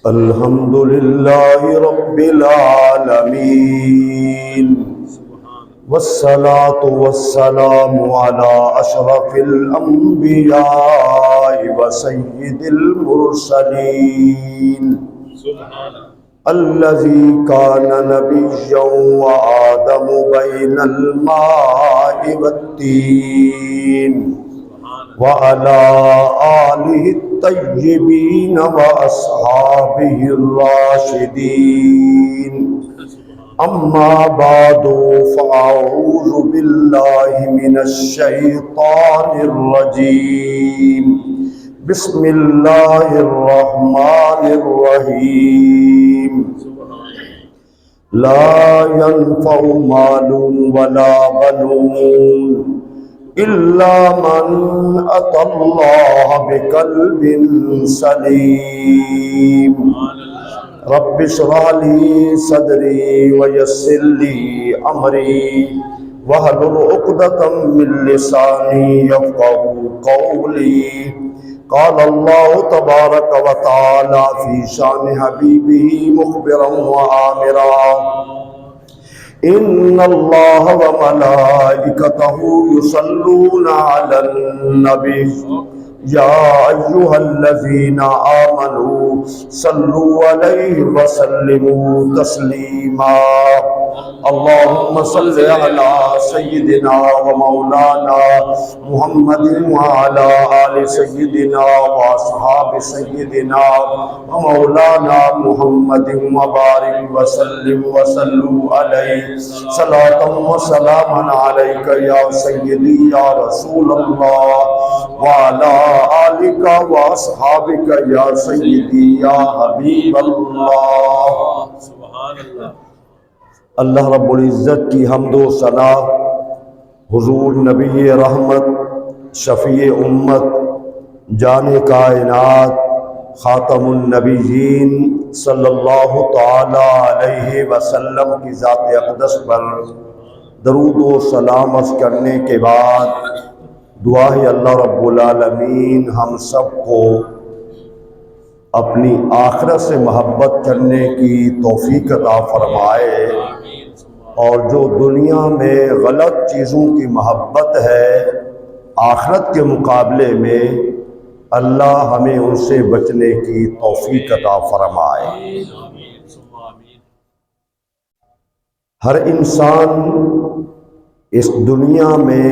الحمد لله رب العالمين والصلاة والسلام على أشرف الأنبياء وسيد المرسلين الذي كان نبيا وآدم بين الماء والتين وعلى آله الطيبين وأصحابه الراشدين أما بعد فأعوذ بالله من الشيطان الرجيم بسم الله الرحمن الرحيم لا ينفع مال ولا بنون إلا من أتى الله بقلب سليم رب اشرح لي صدري ويسر لي أمري واحلل عقدة من لساني يفقهوا قولي قال الله تبارك وتعالى في شان حبيبه مخبرا وآمرا إن الله وملائكته يصلون على النبي يا أيها الذين آمنوا صلوا عليه وسلموا تسليما اللهم صل على سيدنا ومولانا محمد وعلى آل سيدنا وأصحاب سيدنا ومولانا محمد وبارك وسلم وصلوا عليه صلاة وسلاما عليك يا سيدي يا رسول الله وعلى آلك وأصحابك يا سيدي يا حبیب اللہ۔ سبحان اللہ۔ اللہ رب العزت کی حمد و ثنا حضور نبی رحمت شفیع امت جان کائنات خاتم النبیین صلی اللہ تعالی علیہ وسلم کی ذات اقدس پر درود و سلام عرض کرنے کے بعد دعا ہے اللہ رب العالمین ہم سب کو اپنی آخرت سے محبت کرنے کی توفیق عطا فرمائے، اور جو دنیا میں غلط چیزوں کی محبت ہے آخرت کے مقابلے میں اللہ ہمیں ان سے بچنے کی توفیق عطا فرمائے۔ ہر انسان اس دنیا میں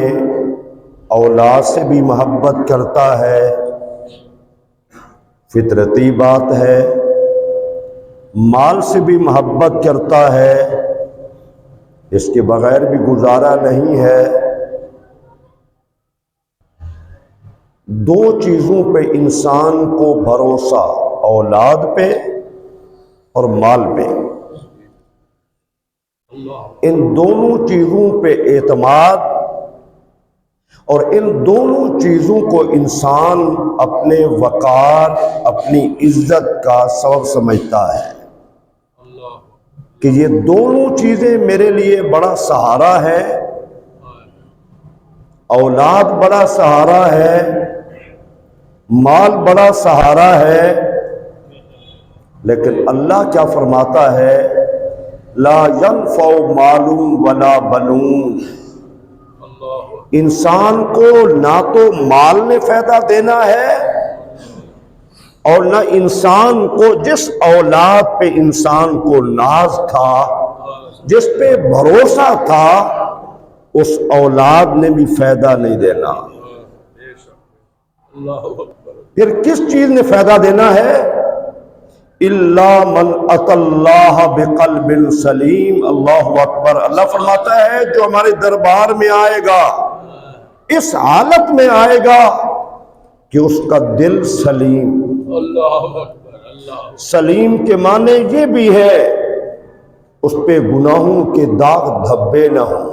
اولاد سے بھی محبت کرتا ہے، فطرتی بات ہے، مال سے بھی محبت کرتا ہے، اس کے بغیر بھی گزارا نہیں ہے۔ دو چیزوں پہ انسان کو بھروسہ، اولاد پہ اور مال پہ، ان دونوں چیزوں پہ اعتماد، اور ان دونوں چیزوں کو انسان اپنے وقار، اپنی عزت کا سبب سمجھتا ہے کہ یہ دونوں چیزیں میرے لیے بڑا سہارا ہے، اولاد بڑا سہارا ہے، مال بڑا سہارا ہے۔ لیکن اللہ کیا فرماتا ہے؟ لا ينفع مال ولا بنون، انسان کو نہ تو مال نے فائدہ دینا ہے اور نہ انسان کو جس اولاد پہ انسان کو ناز تھا، جس پہ بھروسہ تھا، اس اولاد نے بھی فائدہ نہیں دینا۔ پھر کس چیز نے فائدہ دینا ہے؟ الا من اتى اللہ بقلب سلیم۔ اللہ اکبر۔ اللہ فرماتا ہے جو ہمارے دربار میں آئے گا اس حالت میں آئے گا کہ اس کا دل سلیم۔ اللہ اکبر۔ اللہ سلیم کے معنی یہ بھی ہے اس پہ گناہوں کے داغ دھبے نہ ہوں۔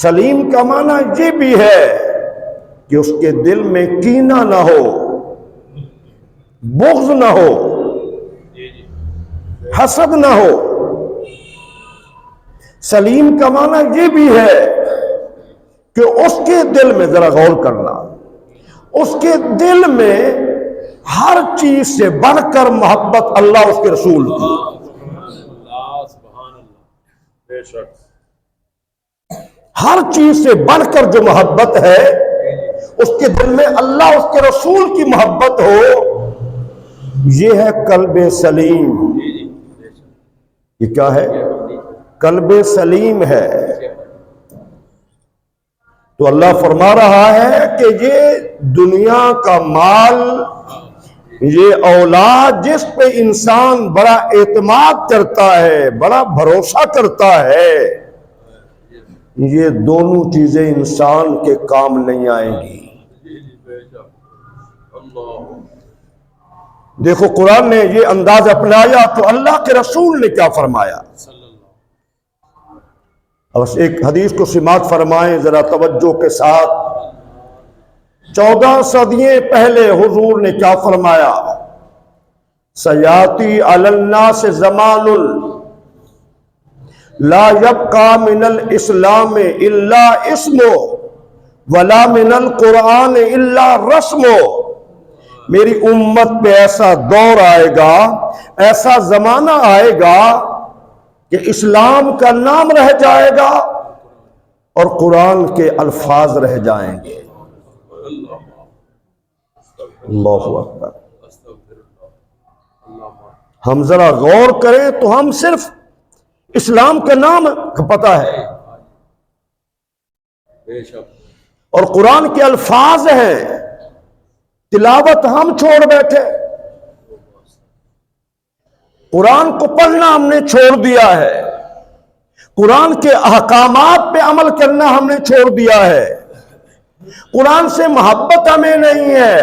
سلیم کا معنی یہ بھی ہے کہ اس کے دل میں کینہ نہ ہو، بغض نہ ہو، حسد نہ ہو۔ سلیم کا معنی یہ بھی ہے کہ اس کے دل میں، ذرا غور کرنا، اس کے دل میں ہر چیز سے بڑھ کر محبت اللہ اس کے رسول کی. اللہ سبحان اللہ بے شک ہر چیز سے بڑھ کر جو محبت ہے اس کے دل میں اللہ اس کے رسول کی محبت ہو، یہ ہے قلب سلیم. یہ کیا ہے؟ قلب سلیم ہے. تو اللہ فرما رہا ہے کہ یہ دنیا کا مال، یہ اولاد جس پہ انسان بڑا اعتماد کرتا ہے، بڑا بھروسہ کرتا ہے، یہ دونوں چیزیں انسان کے کام نہیں آئیں گی. دیکھو قرآن نے یہ انداز اپنایا تو اللہ کے رسول نے کیا فرمایا. اب ایک حدیث کو سماعت فرمائیں ذرا توجہ کے ساتھ. 14 صدیاں پہلے حضور نے کیا فرمایا؟ سیاتی علی الناس زمان لا یبقى من الاسلام الا اسم ولا من القرآن الا رسم. میری امت پہ ایسا دور آئے گا، ایسا زمانہ آئے گا کہ اسلام کا نام رہ جائے گا اور قرآن کے الفاظ رہ جائیں گے. اللہ اکبر. ہم ذرا غور کریں تو ہم صرف اسلام کا نام پتہ ہے اور قرآن کے الفاظ ہیں، تلاوت ہم چھوڑ بیٹھے، قرآن کو پڑھنا ہم نے چھوڑ دیا ہے، قرآن کے احکامات پہ عمل کرنا ہم نے چھوڑ دیا ہے، قرآن سے محبت ہمیں نہیں ہے.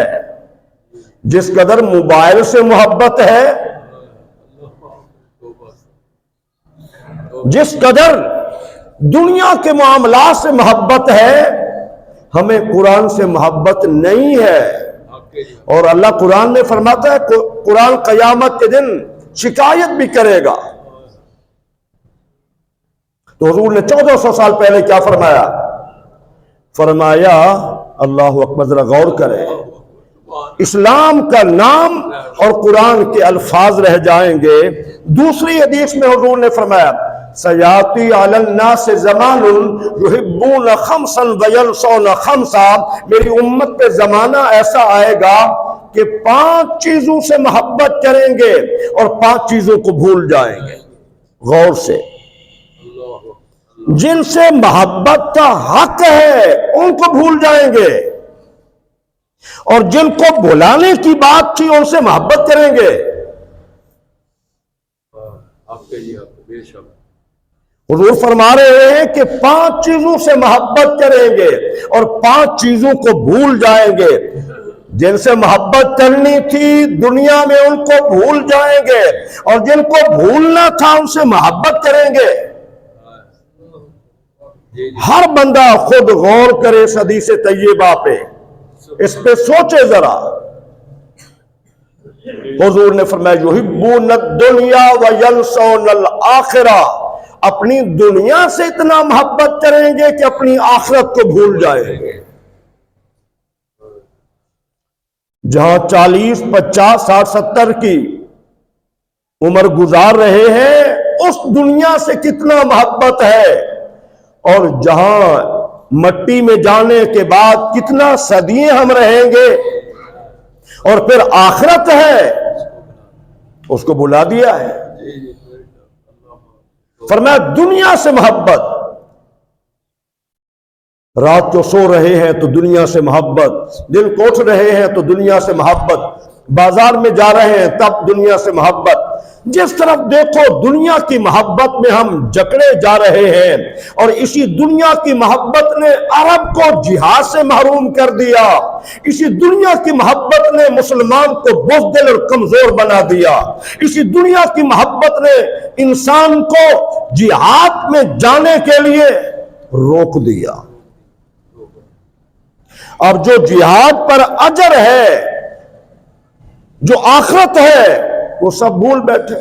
جس قدر موبائل سے محبت ہے، جس قدر دنیا کے معاملات سے محبت ہے، ہمیں قرآن سے محبت نہیں ہے. اور اللہ قرآن میں فرماتا ہے قرآن قیامت کے دن شکایت بھی کرے گا. تو حضور نے 1400 سال پہلے کیا فرمایا؟ فرمایا اللہ اکبر، ذرا غور کریں، اسلام کا نام اور قرآن کے الفاظ رہ جائیں گے. دوسری حدیث میں حضور نے فرمایا سیاتی علی الناس زمان یحبون خمسا وینسون خمسا. میری امت پہ زمانہ ایسا آئے گا کہ 5 چیزوں سے محبت کریں گے اور 5 چیزوں کو بھول جائیں گے. غور سے، جن سے محبت کا حق ہے ان کو بھول جائیں گے اور جن کو بھلانے کی بات تھی ان سے محبت کریں گے. حضور فرما رہے ہیں کہ 5 چیزوں سے محبت کریں گے اور 5 چیزوں کو بھول جائیں گے. جن سے محبت کرنی تھی دنیا میں ان کو بھول جائیں گے اور جن کو بھولنا تھا ان سے محبت کریں گے. ہر بندہ خود غور کرے اس حدیث طیبہ پہ، اس پہ سوچے ذرا. حضور نے فرمایا یحبون الدنیا وینسون الآخرہ. اپنی دنیا سے اتنا محبت کریں گے کہ اپنی آخرت کو بھول جائیں گے. جہاں 40 50 60 70 کی عمر گزار رہے ہیں اس دنیا سے کتنا محبت ہے، اور جہاں مٹی میں جانے کے بعد کتنا صدیاں ہم رہیں گے اور پھر آخرت ہے اس کو بلا دیا ہے. فرمایا دنیا سے محبت. رات کو سو رہے ہیں تو دنیا سے محبت، دن کو اٹھ رہے ہیں تو دنیا سے محبت، بازار میں جا رہے ہیں تب دنیا سے محبت. جس طرف دیکھو دنیا کی محبت میں ہم جکڑے جا رہے ہیں، اور اسی دنیا کی محبت نے عرب کو جہاد سے محروم کر دیا. اسی دنیا کی محبت نے مسلمان کو بزدل اور کمزور بنا دیا. اسی دنیا کی محبت نے انسان کو جہاد میں جانے کے لیے روک دیا. اب جو جہاد پر اجر ہے، جو آخرت ہے، وہ سب بھول بیٹھے.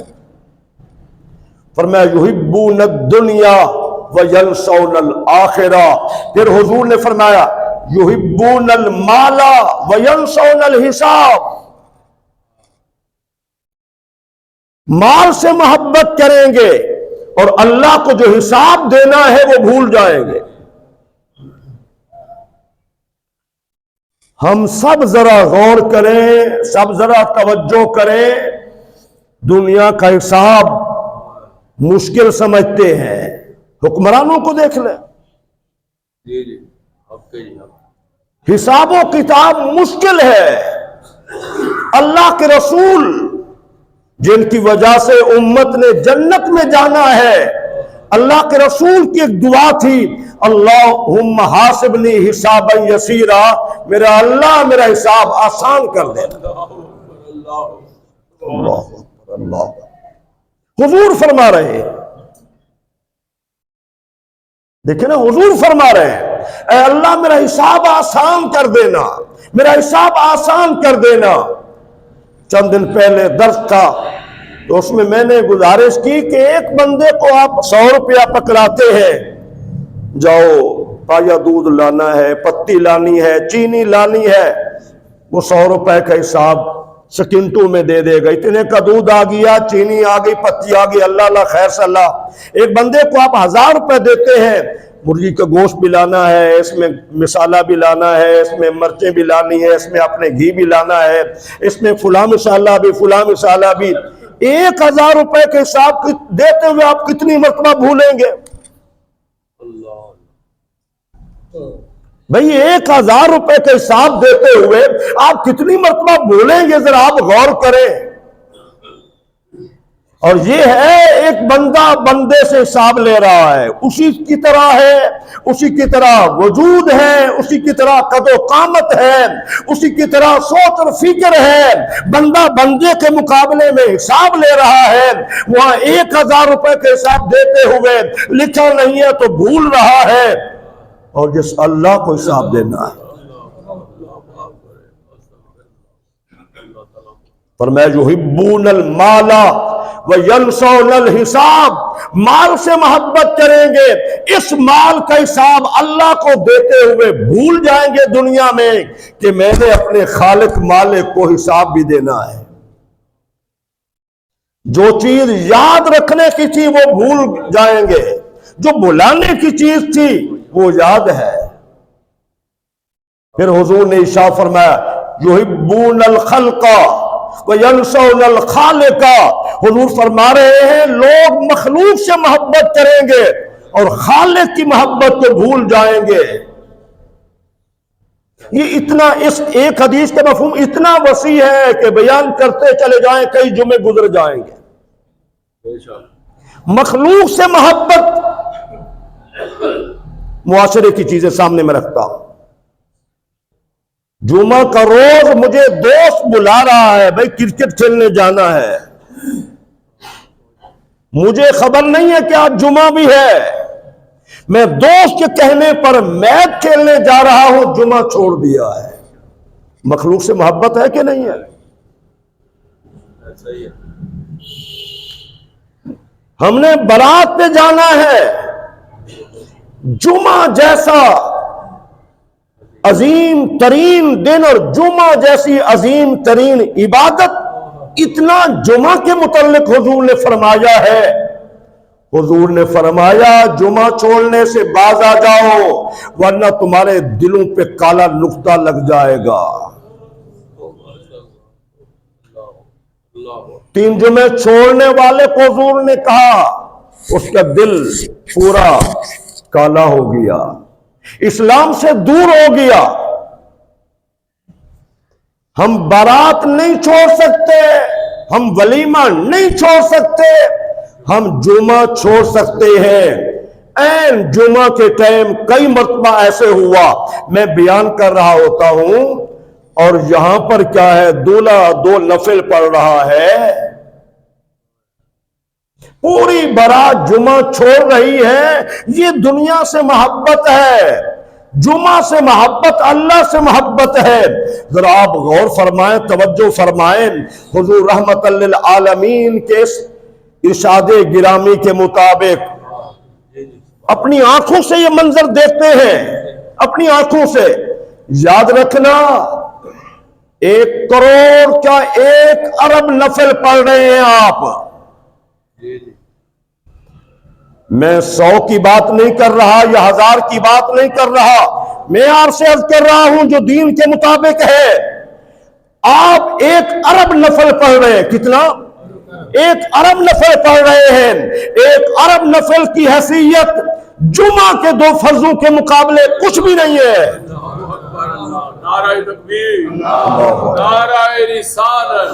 فرمایا یحبون الدنیا وینسون الآخرہ. پھر حضور نے فرمایا یحبون المال وینسون الحساب. مال سے محبت کریں گے اور اللہ کو جو حساب دینا ہے وہ بھول جائیں گے۔ ہم سب ذرا غور کریں، سب ذرا توجہ کریں، دنیا کا حساب مشکل سمجھتے ہیں، حکمرانوں کو دیکھ لیں، جی آپ کے حساب و کتاب مشکل ہے۔ اللہ کے رسول جن کی وجہ سے امت نے جنت میں جانا ہے، اللہ کے رسول کی ایک دعا تھی، اللہم حاسبنی حسابا یسیرا، میرا اللہ میرا حساب آسان کر دینا۔ اللہ اکبر، اللہ اکبر۔ حضور فرما رہے ہیں، دیکھیں نا، حضور فرما رہے ہیں اے اللہ میرا حساب آسان کر دینا، میرا حساب آسان کر دینا۔ چند دن پہلے درس تھا تو اس میں نے گزارش کی کہ ایک بندے کو آپ 100 روپیہ پکڑاتے ہیں، جاؤ پایا دودھ لانا ہے، پتی لانی ہے، چینی لانی ہے، وہ 100 روپے کا حساب سکنٹوں میں دے دے گا، اتنے کا دودھ آ گیا، چینی آ گئی، پتی آ گئی، اللہ اللہ خیر صلی اللہ۔ ایک بندے کو آپ 1000 روپے دیتے ہیں، مرغی کا گوشت بھی لانا ہے، اس میں مسالہ بھی لانا ہے، اس میں مرچیں بھی لانی ہے، اس میں اپنے گھی بھی لانا ہے، اس میں فلاں مسالہ بھی، فلاں مسالہ بھی۔ 1000 روپے کے حساب دیتے ہوئے آپ کتنی مرتبہ بھولیں گے؟ بھئی 1000 روپے کے حساب دیتے ہوئے آپ کتنی مرتبہ بھولیں گے؟ ذرا آپ غور کریں۔ اور یہ ہے ایک بندہ بندے سے حساب لے رہا ہے، اسی کی طرح ہے، اسی کی طرح وجود ہے، اسی کی طرح قد و قامت ہے، اسی کی طرح سوچ اور فکر ہے۔ بندہ بندے کے مقابلے میں حساب لے رہا ہے، وہاں 1000 روپے کے حساب دیتے ہوئے لکھا نہیں ہے تو بھول رہا ہے، اور جس اللہ کو حساب دینا ہے۔ فرمایا یحبون المال وینسون الحساب، مال سے محبت کریں گے، اس مال کا حساب اللہ کو دیتے ہوئے بھول جائیں گے دنیا میں کہ میں نے اپنے خالق مالک کو حساب بھی دینا ہے۔ جو چیز یاد رکھنے کی تھی وہ بھول جائیں گے، جو بھلانے کی چیز تھی وہ یاد ہے۔ پھر حضور نے ارشاد فرمایا یحبون الخلق وینسون الخالق، حضور فرما رہے ہیں لوگ مخلوق سے محبت کریں گے اور خالق کی محبت کو بھول جائیں گے۔ یہ اتنا، اس ایک حدیث کا مفہوم اتنا وسیع ہے کہ بیان کرتے چلے جائیں کئی جمعے گزر جائیں گے۔ مخلوق سے محبت، معاشرے کی چیزیں سامنے میں رکھتا ہوں، جمعہ کا روز مجھے دوست بلا رہا ہے، بھائی کرکٹ کھیلنے جانا ہے، مجھے خبر نہیں ہے کہ آج جمعہ بھی ہے، میں دوست کے کہنے پر میچ کھیلنے جا رہا ہوں، جمعہ چھوڑ دیا ہے۔ مخلوق سے محبت ہے کہ نہیں ہے؟ ہم نے بارات پہ جانا ہے، جمعہ جیسا عظیم ترین دن اور جمعہ جیسی عظیم ترین عبادت، اتنا جمعہ کے متعلق حضور نے فرمایا ہے۔ حضور نے فرمایا جمعہ چھوڑنے سے باز آ جاؤ ورنہ تمہارے دلوں پہ کالا نقطہ لگ جائے گا۔ 3 جمعے چھوڑنے والے کو حضور نے کہا اس کا دل پورا کالا ہو گیا، اسلام سے دور ہو گیا۔ ہم بارات نہیں چھوڑ سکتے، ہم ولیمہ نہیں چھوڑ سکتے، ہم جمعہ چھوڑ سکتے ہیں۔ این جمعہ کے ٹائم کئی مرتبہ ایسے ہوا، میں بیان کر رہا ہوتا ہوں اور یہاں پر کیا ہے، دولہا 2 نفل پڑھ رہا ہے، پوری بارات جمعہ چھوڑ رہی ہے۔ یہ دنیا سے محبت ہے، جمعہ سے محبت اللہ سے محبت ہے۔ ذرا آپ غور فرمائیں، توجہ فرمائیں، حضور رحمت للعالمین کے ارشاد گرامی کے مطابق اپنی آنکھوں سے یہ منظر دیکھتے ہیں، اپنی آنکھوں سے۔ یاد رکھنا 1 کروڑ کیا 1 ارب نفل پڑھ رہے ہیں آپ، میں 100 کی بات نہیں کر رہا یا 1000 کی بات نہیں کر رہا، میں آپ سے عرض کر رہا ہوں جو دین کے مطابق ہے۔ آپ 1 ارب نفل پڑھ رہے ہیں، کتنا؟ 1 ارب نفل پڑھ رہے ہیں۔ 1 ارب نفل کی حیثیت جمعہ کے 2 فرضوں کے مقابلے کچھ بھی نہیں ہے۔ نعرہ تکبیر، نعرہ رسالت۔